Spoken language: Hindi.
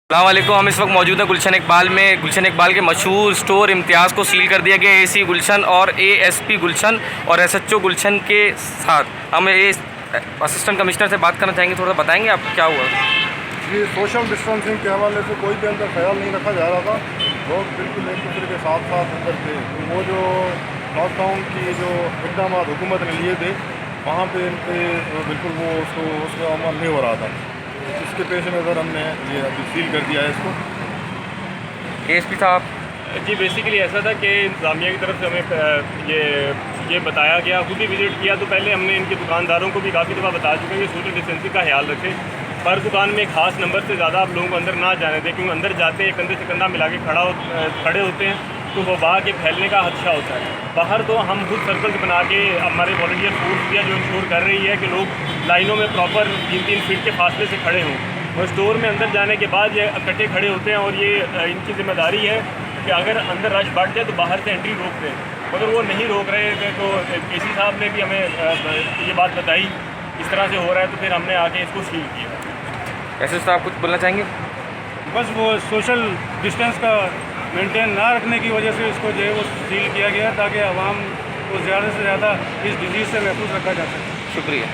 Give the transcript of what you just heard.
अस्सलामुअलैकुम। हम इस वक्त मौजूद हैं गुलशन इकबाल में। गुलशन इकबाल के मशहूर स्टोर इम्तियाज़ को सील कर दिया गया एसी गुलशन और एएसपी गुलशन और एसएचओ गुलशन के साथ। हम असिस्टेंट कमिश्नर से बात करना चाहेंगे, थोड़ा बताएंगे आप क्या हुआ? ये सोशल डिस्टेंसिंग के हवाले से कोई भी अंदर ख्याल नहीं रखा जा रहा था। लोग बिल्कुल एक दूसरे के साथ साथ अंदर थे। तो वो जो लॉकडाउन की जो इकदाम हुकूमत ने लिए थे वहाँ पे इनके बिल्कुल वो उसका अमल नहीं हो रहा था। इसके पेश नज़र हमने ये अभी सील कर दिया है इसको। एएसपी साहब जी, बेसिकली ऐसा था कि इंतज़ामिया की तरफ से हमें ये बताया गया, खुद ही विज़िट किया तो पहले हमने इनके दुकानदारों को भी काफ़ी दफ़ा बता चुके हैं कि सोशल डिस्टेंसिंग का ख्याल रखें। पर दुकान में खास नंबर से ज़्यादा आप लोगों को अंदर ना जाने दें, क्योंकि अंदर जाते हैं कंधे से कंधा मिला के खड़े होते हैं तो वबा के फैलने का खदशा होता है। बाहर तो हम खुद सर्कल्स बना के हमारे वॉलंटियर फोर्स दिया जो इंश्योर कर रही है कि लोग लाइनों में प्रॉपर 3-3 फीट के फासले से खड़े हों। और स्टोर में अंदर जाने के बाद ये इकट्ठे खड़े होते हैं और ये इनकी जिम्मेदारी है कि अगर अंदर रश बढ़ जाए तो बाहर से एंट्री रोक दें। अगर वो नहीं रोक रहे थे तो केसी साहब ने भी हमें ये बात बताई इस तरह से हो रहा है, तो फिर हमने आके इसको सील किया। एसएचओ साहब कुछ बोलना चाहेंगे? बस वो सोशल डिस्टेंस का मेंटेन ना रखने की वजह से इसको जो है वो सील किया गया ताकि आवाम को ज़्यादा से ज़्यादा इस डिजीज़ से महफूज रखा जा सके। शुक्रिया।